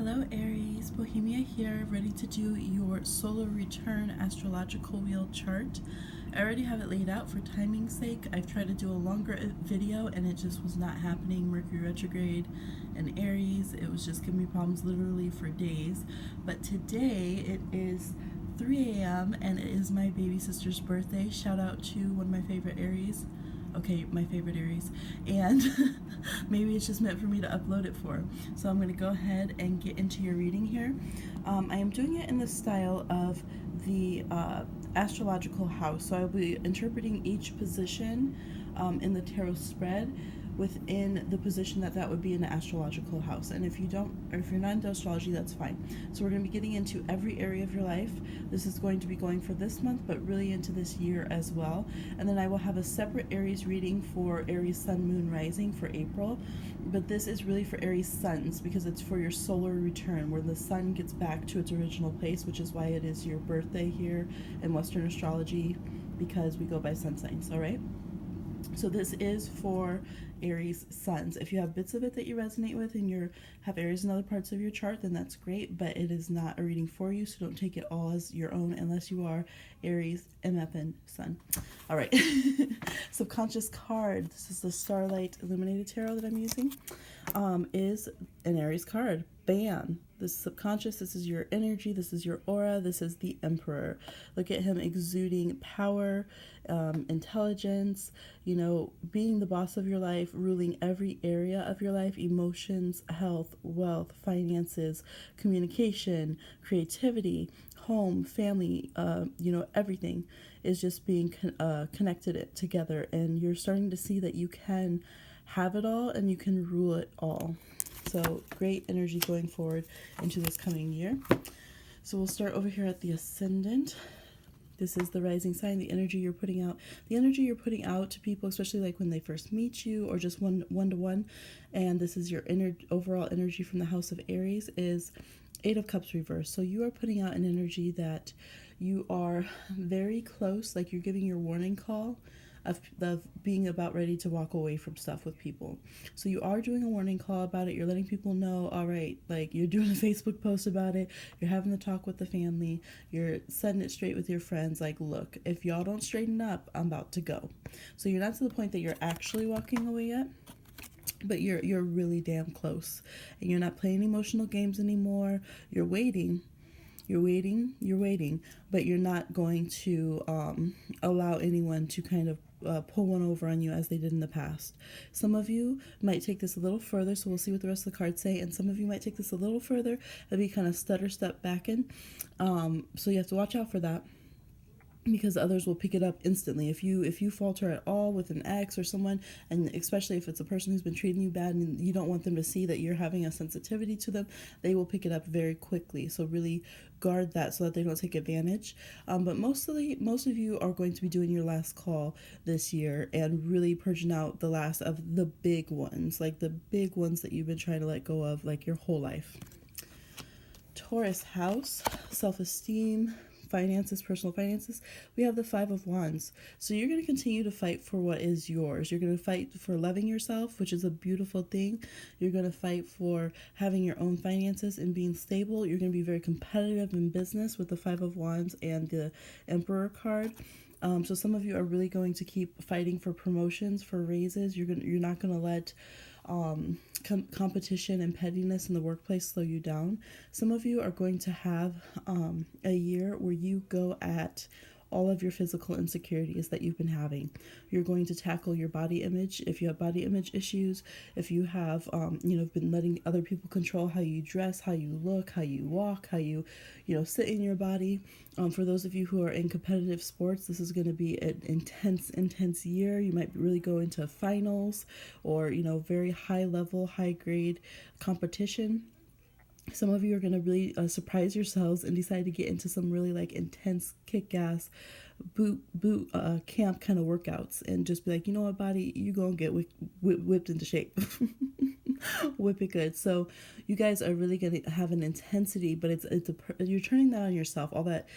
Hello Aries, Bohemia here, ready to do your solar return astrological wheel chart. I already have it laid out for timing's sake. I've tried to do a longer video and it just was not happening. Mercury retrograde and Aries, it was just giving me problems literally for days. But today it is 3 a.m. and it is my baby sister's birthday. Shout out to one of my favorite Aries. Okay, my favorite Aries, and maybe it's just meant for me to upload it for. So I'm going to go ahead and get into your reading here. I am doing it in the style of the astrological house. So I'll be interpreting each position in the tarot spread within the position that would be in the astrological house. And if you don't, or if you're not into astrology, that's fine. So we're going to be getting into every area of your life. This is going to be going for this month, but really into this year as well. And then I will have a separate Aries reading for Aries Sun, Moon, Rising for April. But this is really for Aries Suns because it's for your solar return, where the sun gets back to its original place, which is why it is your birthday here in Western astrology, because we go by sun signs, all right? So this is for Aries Suns. If you have bits of it that you resonate with and you have Aries in other parts of your chart, then that's great, but it is not a reading for you, so don't take it all as your own unless you are Aries, MF, Sun. All right. Subconscious card. This is the Starlight Illuminated Tarot that I'm using. Is an Aries card. Bam. This subconscious, this is your energy, this is your aura, this is the Emperor. Look at him exuding power, intelligence, being the boss of your life, ruling every area of your life, emotions, health, wealth, finances, communication, creativity, home, family, everything is just being connected together, and you're starting to see that you can have it all and you can rule it all. So great energy going forward into this coming year. So we'll start over here at the Ascendant. This is the rising sign, the energy you're putting out. The energy you're putting out to people, especially like when they first meet you or just one-to-one. And this is your overall energy from the House of Aries, is Eight of Cups reversed. So you are putting out an energy that you are very close, like you're giving your warning call of being about ready to walk away from stuff with people. So you are doing a warning call about it. You're letting people know, all right, like you're doing a Facebook post about it. You're having the talk with the family. You're setting it straight with your friends. Like, look, if y'all don't straighten up, I'm about to go. So you're not to the point that you're actually walking away yet, but you're really damn close. And you're not playing emotional games anymore. You're waiting, but you're not going to allow anyone to kind of pull one over on you as they did in the past. Some of you might take this a little further, so we'll see what the rest of the cards say, and some of you might take this a little further and be kind of step back in. So you have to watch out for that, because others will pick it up instantly. If you falter at all with an ex or someone, and especially if it's a person who's been treating you bad and you don't want them to see that you're having a sensitivity to them, they will pick it up very quickly. So really guard that so that they don't take advantage. But most of you are going to be doing your last call this year and really purging out the last of the big ones, like the big ones that you've been trying to let go of like your whole life. Taurus house, self-esteem, finances, personal finances. We have the Five of Wands. So you're going to continue to fight for what is yours. You're going to fight for loving yourself, which is a beautiful thing. You're going to fight for having your own finances and being stable. You're going to be very competitive in business with the Five of Wands and the Emperor card. So some of you are really going to keep fighting for promotions, for raises. You're not going to let competition and pettiness in the workplace slow you down. Some of you are going to have a year where you go at all of your physical insecurities that you've been having. You're going to tackle your body image. If you have body image issues, if you have, been letting other people control how you dress, how you look, how you walk, how you, sit in your body. For those of you who are in competitive sports, this is going to be an intense year. You might really go into finals or, very high level, high grade competition. Some of you are going to really surprise yourselves and decide to get into some really like intense kick-ass boot camp kind of workouts and just be like, you know what, body, you gonna get whipped into shape. Whip it good. So you guys are really going to have an intensity, but you're turning that on yourself. All that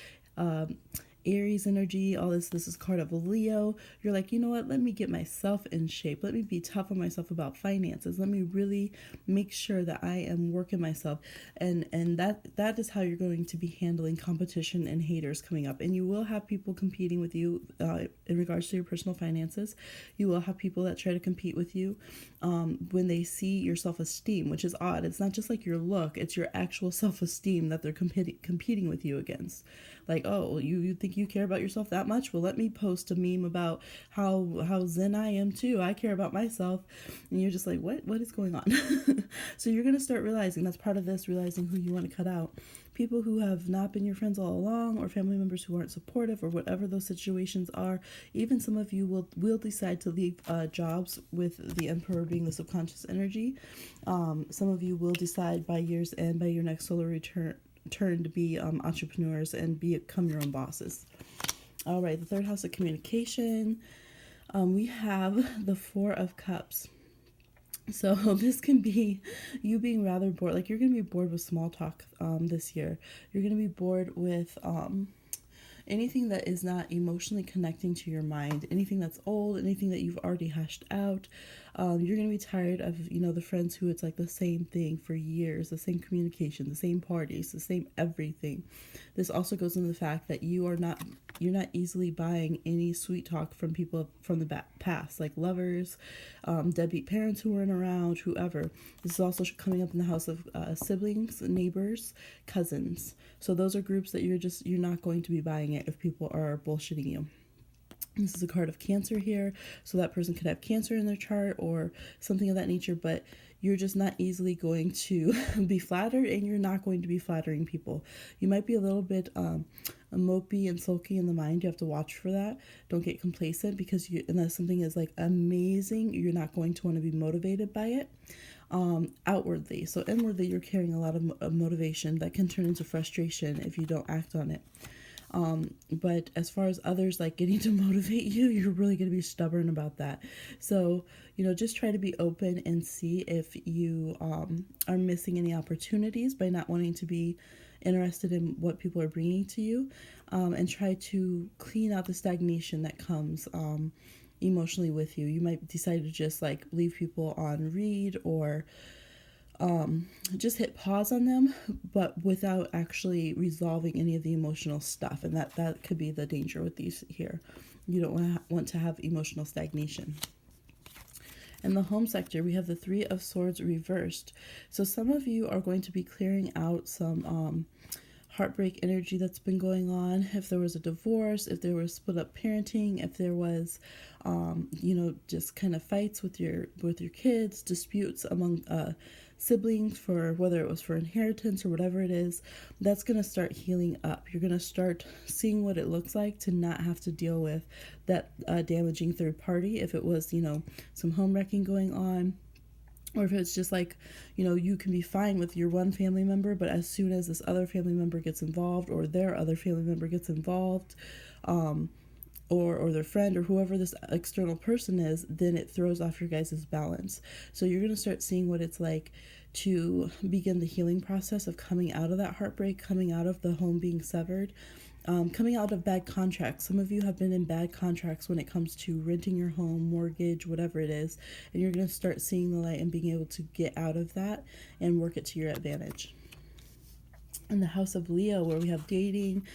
Aries energy, all this is card of a Leo. You're like, you know what, let me get myself in shape. Let me be tough on myself about finances. Let me really make sure that I am working myself. And that is how you're going to be handling competition and haters coming up. And you will have people competing with you in regards to your personal finances. You will have people that try to compete with you when they see your self-esteem, which is odd. It's not just like your look, it's your actual self-esteem that they're competing with you against. Like, oh, you think you care about yourself that much? Well, let me post a meme about how zen I am too. I care about myself. And you're just like, what is going on? So you're going to start realizing, that's part of this, realizing who you want to cut out. People who have not been your friends all along, or family members who aren't supportive, or whatever those situations are. Even some of you will decide to leave jobs, with the Emperor being the subconscious energy. Some of you will decide by year's end, by your next solar return, to be entrepreneurs and become your own bosses. All right, the third house of communication. We have the Four of Cups. So this can be you being rather bored. Like, you're going to be bored with small talk this year. You're going to be bored with anything that is not emotionally connecting to your mind, anything that's old, anything that you've already hashed out. You're going to be tired of, the friends who it's like the same thing for years, the same communication, the same parties, the same everything. This also goes into the fact that you're not easily buying any sweet talk from people from the past, like lovers, deadbeat parents who weren't around, whoever. This is also coming up in the house of siblings, neighbors, cousins. So those are groups that you're not going to be buying it if people are bullshitting you. This is a card of Cancer here, so that person could have Cancer in their chart or something of that nature, but you're just not easily going to be flattered, and you're not going to be flattering people. You might be a little bit mopey and sulky in the mind. You have to watch for that. Don't get complacent, because unless something is like amazing, you're not going to want to be motivated by it. Outwardly. So inwardly, you're carrying a lot of motivation that can turn into frustration if you don't act on it. But as far as others like getting to motivate you, you're really going to be stubborn about that. So, just try to be open and see if you are missing any opportunities by not wanting to be interested in what people are bringing to you, and try to clean out the stagnation that comes emotionally with you. You might decide to just like leave people on read, or just hit pause on them, but without actually resolving any of the emotional stuff. And that could be the danger with these here. You don't want to have emotional stagnation. In the home sector, we have the Three of Swords reversed. So some of you are going to be clearing out some heartbreak energy that's been going on. If there was a divorce, if there was split up parenting, if there was just kind of fights with your kids, disputes among siblings, for whether it was for inheritance or whatever it is, that's going to start healing up. You're going to start seeing what it looks like to not have to deal with that damaging third party. If it was some home wrecking going on, or if it's just like, you can be fine with your one family member, but as soon as this other family member gets involved, or their other family member gets involved, or their friend, or whoever this external person is, then it throws off your guys' balance. So you're going to start seeing what it's like to begin the healing process of coming out of that heartbreak, coming out of the home being severed, coming out of bad contracts. Some of you have been in bad contracts when it comes to renting your home, mortgage, whatever it is, and you're going to start seeing the light and being able to get out of that and work it to your advantage. In the house of Leo, where we have dating,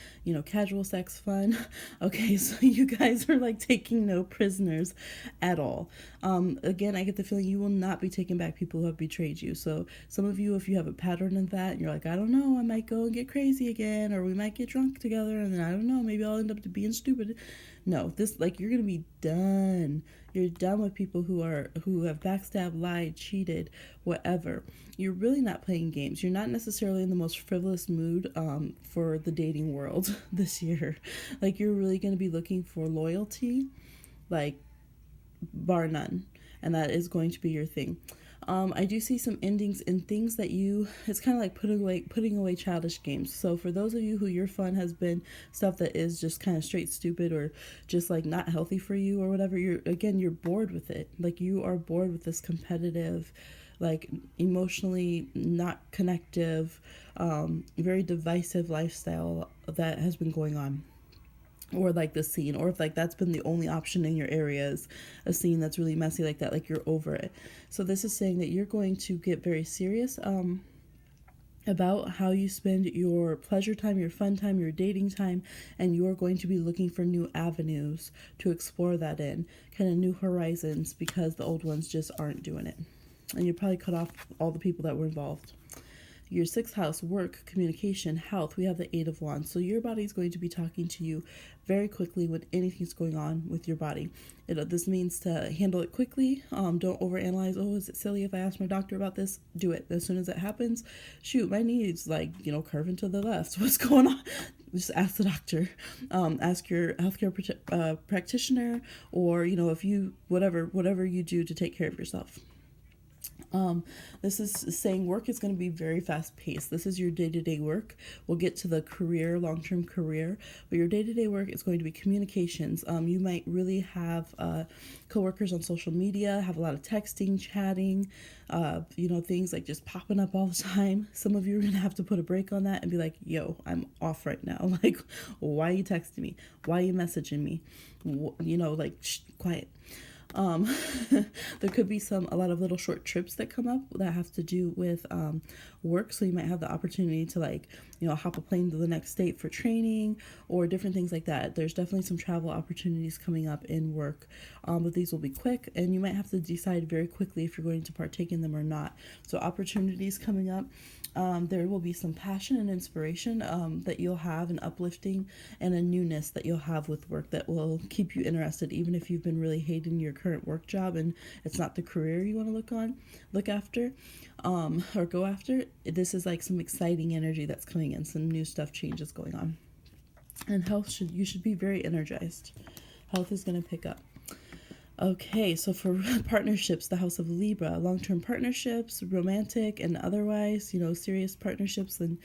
casual sex, fun. Okay, so you guys are like taking no prisoners at all. Again, I get the feeling you will not be taking back people who have betrayed you. So some of you, if you have a pattern of that, and you're like, I don't know, I might go and get crazy again, or we might get drunk together, and then I don't know, maybe I'll end up being stupid. No, this, like, you're gonna be done. You're done with people who have backstabbed, lied, cheated, whatever. You're really not playing games. You're not necessarily in the most frivolous mood for the dating world this year. Like, you're really going to be looking for loyalty, like, bar none. And that is going to be your thing. I do see some endings in things that it's kind of like putting away childish games. So for those of you who your fun has been stuff that is just kind of straight stupid, or just like not healthy for you or whatever, you're bored with it. Like, you are bored with this competitive, like, emotionally not connective, very divisive lifestyle that has been going on. or like the scene, or if like that's been the only option in your areas, a scene that's really messy like that, like you're over it. So this is saying that you're going to get very serious about how you spend your pleasure time, your fun time, your dating time, and you're going to be looking for new avenues to explore that in, kind of new horizons, because the old ones just aren't doing it. And you probably cut off all the people that were involved. Your sixth house, work, communication, health, we have the Eight of Wands. So your body is going to be talking to you very quickly when anything's going on with your body. This means to handle it quickly. Don't overanalyze. Oh, is it silly if I ask my doctor about this? Do it. As soon as it happens, shoot, my knee's like, curving to the left. What's going on? Just ask the doctor. Ask your healthcare practitioner, or, if you, whatever you do to take care of yourself. This is saying work is going to be very fast paced. This is your day-to-day work. We'll get to the career, long-term career, but your day-to-day work is going to be communications. You might really have coworkers on social media, have a lot of texting, chatting, things like just popping up all the time. Some of you are going to have to put a break on that and be like, yo, I'm off right now. Like, why are you texting me? Why are you messaging me? Quiet. There could be a lot of little short trips that come up that have to do with work. So you might have the opportunity to hop a plane to the next state for training or different things like that. There's definitely some travel opportunities coming up in work, but these will be quick, and you might have to decide very quickly if you're going to partake in them or not. So opportunities coming up. There will be some passion and inspiration that you'll have, and uplifting, and a newness that you'll have with work that will keep you interested, even if you've been really hating your current work job and it's not the career you want to look after, or go after. This is like some exciting energy that's coming in, some new stuff, changes going on. And health, you should be very energized. Health is going to pick up. Okay, so for partnerships, the house of Libra, long-term partnerships, romantic and otherwise, serious partnerships and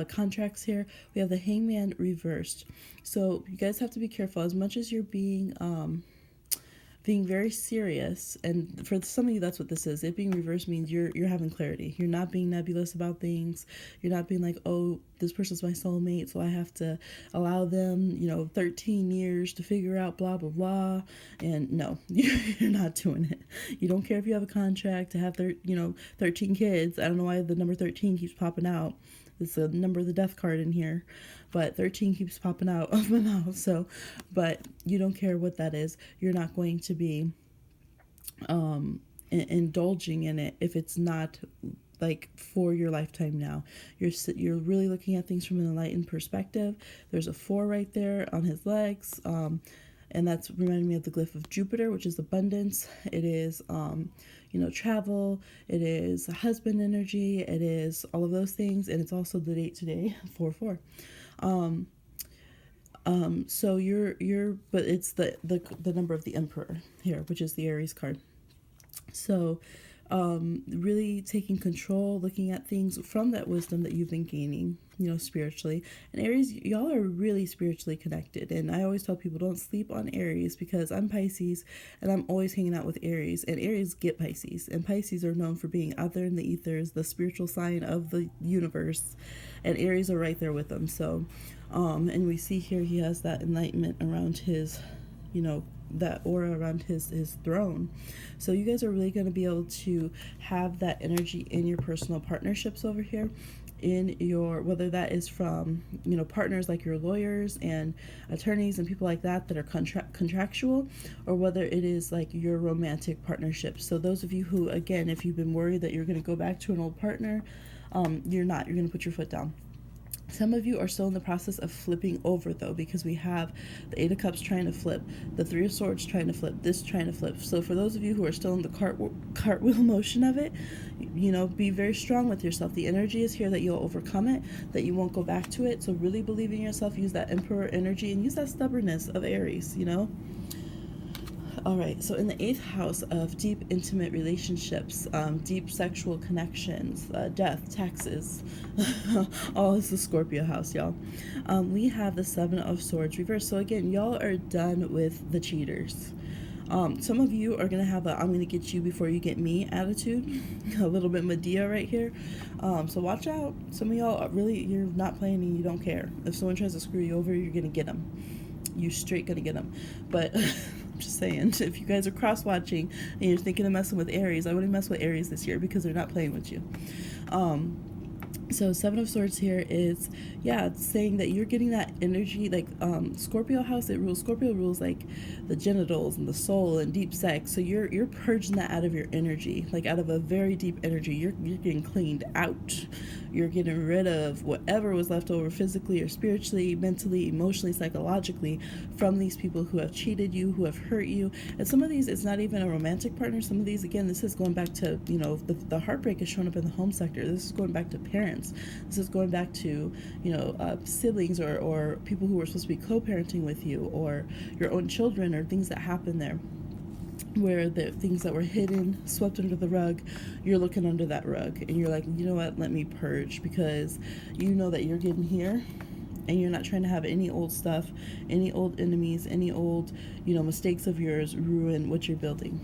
contracts here. We have the Hangman reversed. So you guys have to be careful. As much as you're being very serious, and for some of you that's what this is. It being reversed means you're having clarity. You're not being nebulous about things. You're not being like, oh, this person's my soulmate, so I have to allow them 13 years to figure out blah blah blah. And no, you're not doing it. You don't care if you have a contract to have 13 kids. I don't know why the number 13 keeps popping out. It's the number of the death card in here, but 13 keeps popping out of my mouth. So, but you don't care what that is. You're not going to be indulging in it if it's not like for your lifetime now. You're really looking at things from an enlightened perspective. There's a 4 right there on his legs. And that's reminding me of the glyph of Jupiter, which is abundance. It is, travel. It is husband energy. It is all of those things. And it's also the date today, 4/4. So but it's the number of the Emperor here, which is the Aries card. So, really taking control, looking at things from that wisdom that you've been gaining, spiritually. And Aries, y'all are really spiritually connected. And I always tell people, don't sleep on Aries, because I'm Pisces and I'm always hanging out with Aries. And Aries get Pisces. And Pisces are known for being out there in the ethers, the spiritual sign of the universe. And Aries are right there with them. So, and we see here he has that enlightenment around his, that aura around his throne. So you guys are really going to be able to have that energy in your personal partnerships over here, in your, whether that is from partners like your lawyers and attorneys and people like that are contractual, or whether it is like your romantic partnerships. So those of you who, again, if you've been worried that you're going to go back to an old partner, you're going to put your foot down. Some of you are still in the process of flipping over, though, because we have the 8 of Cups trying to flip, the 3 of Swords trying to flip, this trying to flip. So for those of you who are still in the cartwheel motion of it, be very strong with yourself. The energy is here that you'll overcome it, that you won't go back to it. So really believe in yourself. Use that Emperor energy and use that stubbornness of Aries, All right, so in the 8th house of deep, intimate relationships, deep sexual connections, death, taxes, all is the Scorpio house, y'all. We have the 7 of Swords reversed. So again, y'all are done with the cheaters. Some of you are going to have a I'm going to get you before you get me attitude, a little bit Medea right here. So watch out. Some of y'all are really, you're not playing and you don't care. If someone tries to screw you over, you're going to get them. you straight gonna get them. But I'm just saying, if you guys are cross-watching and you're thinking of messing with Aries, I wouldn't mess with Aries this year because they're not playing with you. So Seven of Swords here is, yeah, it's saying that you're getting that energy, like Scorpio house, Scorpio rules like the genitals and the soul and deep sex. So you're purging that out of your energy, like out of a very deep energy. You're getting cleaned out. You're getting rid of whatever was left over physically or spiritually, mentally, emotionally, psychologically from these people who have cheated you, who have hurt you. And some of these, it's not even a romantic partner. Some of these, again, this is going back to, you know, the heartbreak is showing up in the home sector. This is going back to parents. This is going back to, you know, siblings or people who were supposed to be co-parenting with you, or your own children, or things that happen there where the things that were hidden, swept under the rug, you're looking under that rug and you're like, you know what, let me purge, because you know that you're getting here and you're not trying to have any old stuff, any old enemies, any old, you know, mistakes of yours ruin what you're building.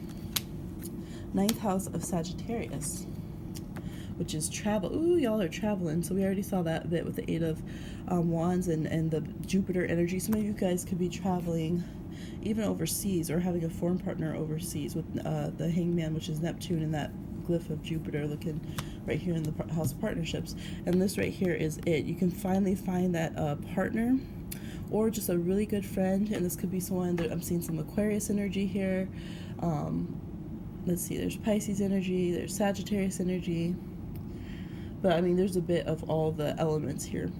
Ninth house of Sagittarius, which is travel. Ooh, y'all are traveling. So we already saw that bit with the Eight of Wands and the Jupiter energy. Some of you guys could be traveling even overseas, or having a foreign partner overseas with the Hangman, which is Neptune, and that glyph of Jupiter looking right here in the house of partnerships. And this right here is it. You can finally find that partner, or just a really good friend. And this could be someone that I'm seeing some Aquarius energy here. Let's see, there's Pisces energy, there's Sagittarius energy. But I mean, there's a bit of all the elements here.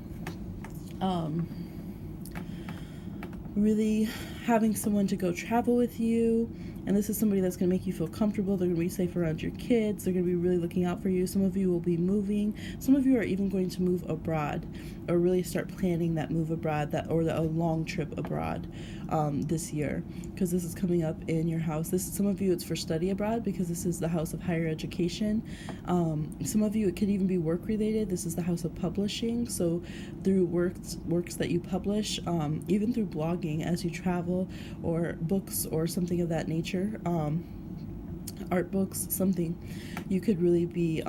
Really having someone to go travel with you, and this is somebody that's going to make you feel comfortable. They're going to be safe around your kids. They're going to be really looking out for you. Some of you will be moving. Some of you are even going to move abroad, or really start planning that move abroad, a long trip abroad this year, because this is coming up in your house. Some of you, it's for study abroad, because this is the house of higher education. Some of you, it could even be work related. This is the house of publishing. So through works that you publish, even through blogging as you travel, or books or something of that nature, art books, something, you could really be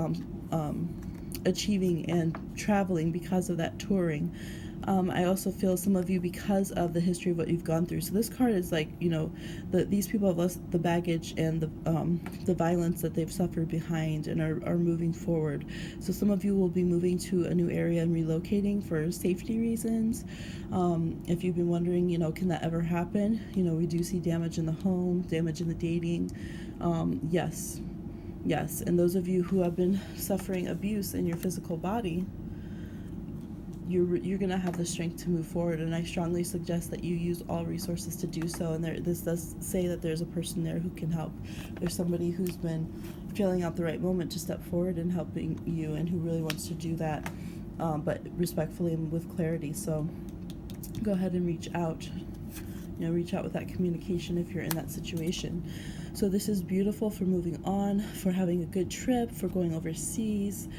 achieving and traveling because of that touring. I also feel some of you, because of the history of what you've gone through. So this card is like, you know, these people have lost the baggage and the violence that they've suffered behind, and are moving forward. So some of you will be moving to a new area and relocating for safety reasons. If you've been wondering, you know, can that ever happen? You know, we do see damage in the home, damage in the dating. Yes. And those of you who have been suffering abuse in your physical body, you're going to have the strength to move forward, and I strongly suggest that you use all resources to do so. And this does say that there's a person there who can help. There's somebody who's been feeling out the right moment to step forward and helping you, and who really wants to do that, but respectfully and with clarity. So go ahead and reach out. You know, reach out with that communication if you're in that situation. So this is beautiful for moving on, for having a good trip, for going overseas.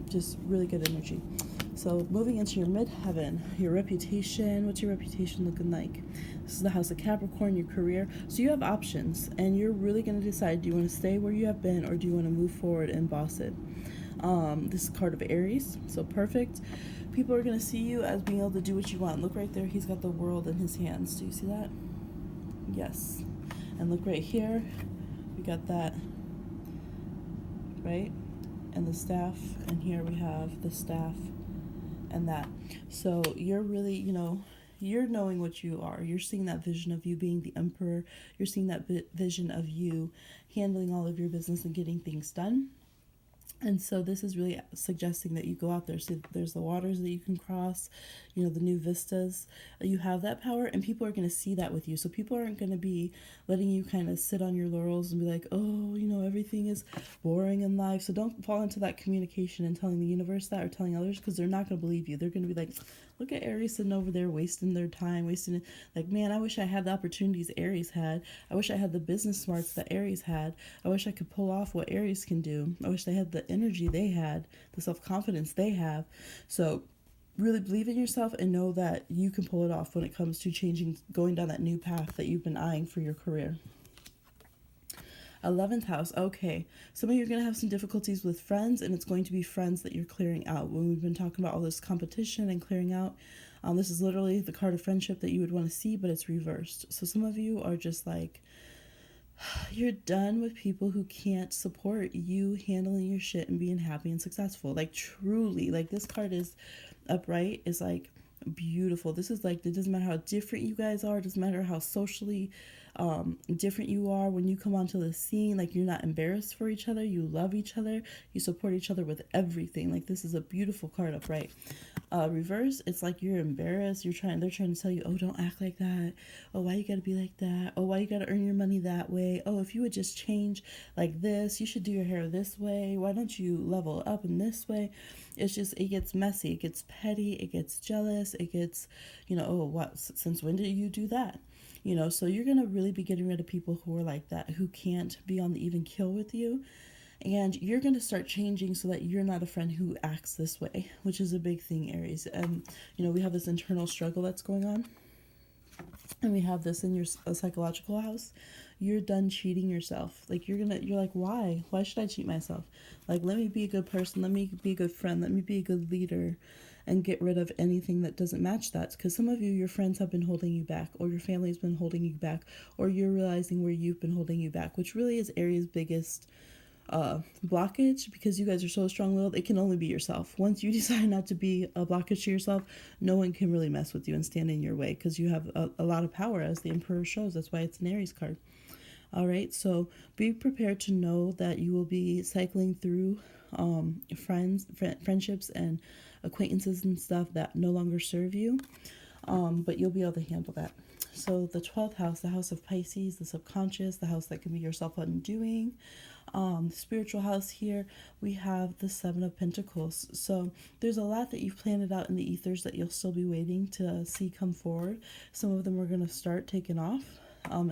Just really good energy. So moving into your midheaven, your reputation. What's your reputation looking like? This is the house of Capricorn, your career. So you have options, and you're really going to decide, do you want to stay where you have been, or do you want to move forward and boss it? This is a card of Aries, so perfect. People are going to see you as being able to do what you want. Look right there, he's got the world in his hands. Do you see that? Yes. And look right here, we got that, right? And the staff, and here we have the staff and that. So you're really, you know, you're knowing what you are. You're seeing that vision of you being the emperor. You're seeing that vision of you handling all of your business and getting things done. And so this is really suggesting that you go out there. So there's the waters that you can cross, you know, the new vistas. You have that power, and people are going to see that with you. So people aren't going to be letting you kind of sit on your laurels and be like, oh, you know, everything is boring in life. So don't fall into that communication and telling the universe that, or telling others, because they're not going to believe you. They're going to be like, look at Aries sitting over there wasting their time, wasting it. Like, man, I wish I had the opportunities Aries had. I wish I had the business smarts that Aries had. I wish I could pull off what Aries can do. I wish they had the energy they had, the self-confidence they have. So really believe in yourself and know that you can pull it off when it comes to changing, going down that new path that you've been eyeing for your career. 11th house. Okay, some of you are going to have some difficulties with friends, and it's going to be friends that you're clearing out. When we've been talking about all this competition and clearing out, This is literally the card of friendship that you would want to see, but it's reversed. So some of you are just like, you're done with people who can't support you handling your shit and being happy and successful. Like, truly, like, this card is upright, is like beautiful. This is like, it doesn't matter how different you guys are, it doesn't matter how socially different you are. When you come onto the scene, like, you're not embarrassed for each other, you love each other, you support each other with everything. Like, this is a beautiful card upright. Reverse, it's like you're embarrassed, they're trying to tell you, oh, don't act like that, oh, why you gotta be like that, oh, why you gotta earn your money that way, oh, if you would just change like this, you should do your hair this way, why don't you level up in this way. It's just, it gets messy, it gets petty, it gets jealous, it gets, oh, what, since when did you do that? So you're gonna really be getting rid of people who are like that, who can't be on the even keel with you. And you're going to start changing so that you're not a friend who acts this way, which is a big thing, Aries. And, we have this internal struggle that's going on. And we have this in your psychological house. You're done cheating yourself. Like, you're like, why? Why should I cheat myself? Like, let me be a good person. Let me be a good friend. Let me be a good leader. And get rid of anything that doesn't match that. Because some of you, your friends have been holding you back, or your family's been holding you back, or you're realizing where you've been holding you back, which really is Aries' biggest blockage, because you guys are so strong-willed. It can only be yourself. Once you decide not to be a blockage to yourself, no one can really mess with you and stand in your way, because you have a lot of power, as the Emperor shows. That's why it's an Aries card. All right, so be prepared to know that you will be cycling through friendships and acquaintances and stuff that no longer serve you, but you'll be able to handle that. So the 12th house, the house of Pisces, the subconscious, the house that can be your self-undoing. The spiritual house here, we have the 7 of Pentacles. So there's a lot that you've planted out in the ethers that you'll still be waiting to see come forward. Some of them are going to start taking off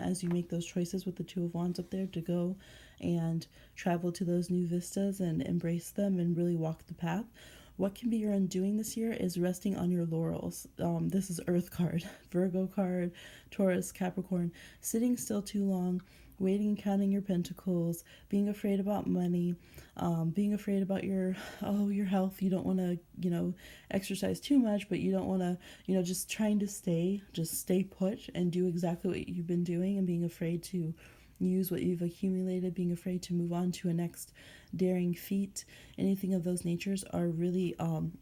as you make those choices with the 2 of Wands up there to go and travel to those new vistas and embrace them and really walk the path. What can be your undoing this year is resting on your laurels. This is Earth card, Virgo card, Taurus, Capricorn. Sitting still too long, waiting and counting your pentacles, being afraid about money, being afraid about your health. You don't want to, exercise too much, but you don't want to, just trying to stay put and do exactly what you've been doing, and being afraid to use what you've accumulated, being afraid to move on to a next daring feat. Anything of those natures are really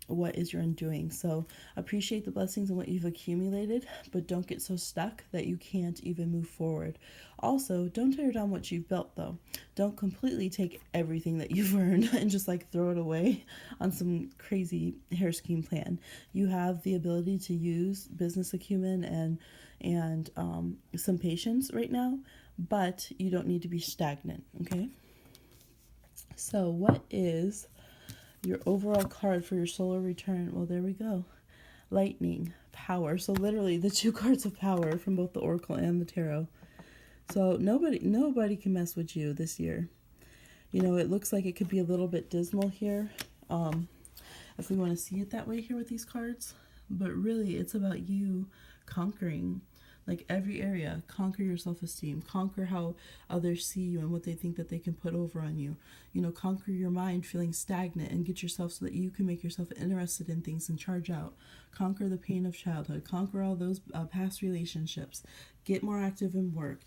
what is your undoing. So appreciate the blessings and what you've accumulated, but don't get so stuck that you can't even move forward. Also, don't tear down what you've built, though. Don't completely take everything that you've earned and just like throw it away on some crazy hair scheme plan. You have the ability to use business acumen and some patience right now, but you don't need to be stagnant, okay? So what is your overall card for your solar return? Well, there we go. Lightning, power. So literally the 2 cards of power from both the Oracle and the Tarot. So nobody can mess with you this year. It looks like it could be a little bit dismal here, if we want to see it that way here with these cards. But really, it's about you conquering, like, every area. Conquer your self-esteem. Conquer how others see you and what they think that they can put over on you. Conquer your mind feeling stagnant and get yourself so that you can make yourself interested in things and charge out. Conquer the pain of childhood. Conquer all those past relationships. Get more active in work.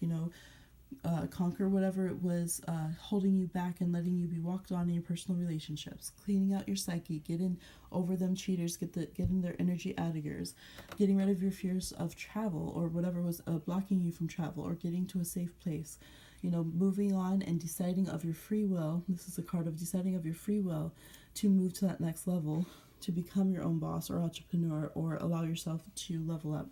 Conquer whatever it was holding you back and letting you be walked on in your personal relationships. Cleaning out your psyche, getting over them cheaters, getting their energy out of yours, getting rid of your fears of travel or whatever was blocking you from travel, or getting to a safe place. Moving on and deciding of your free will. This is a card of deciding of your free will to move to that next level, to become your own boss or entrepreneur, or allow yourself to level up.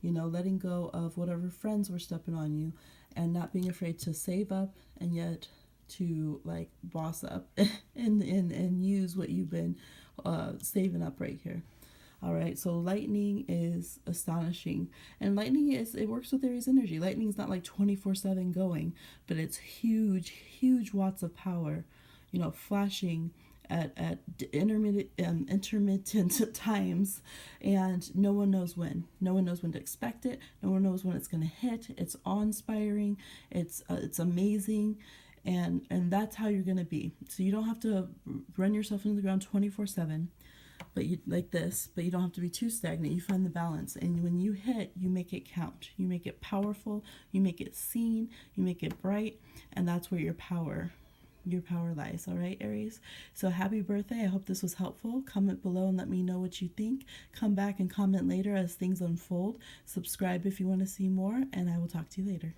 Letting go of whatever friends were stepping on you, and not being afraid to save up and yet to like boss up and use what you've been saving up right here. All right, so lightning is astonishing, and lightning it works with Aries energy. Lightning is not like 24/7 going, but it's huge watts of power, flashing at intermittent times, and no one knows when. No one knows when to expect it. No one knows when it's going to hit. It's awe-inspiring. It's amazing, and that's how you're going to be. So you don't have to run yourself into the ground 24/7. but you like this, but you don't have to be too stagnant. You find the balance, and when you hit, you make it count. You make it powerful. You make it seen. You make it bright, and that's where your power lies. All right, Aries? So happy birthday. I hope this was helpful. Comment below and let me know what you think. Come back and comment later as things unfold. Subscribe if you want to see more, and I will talk to you later.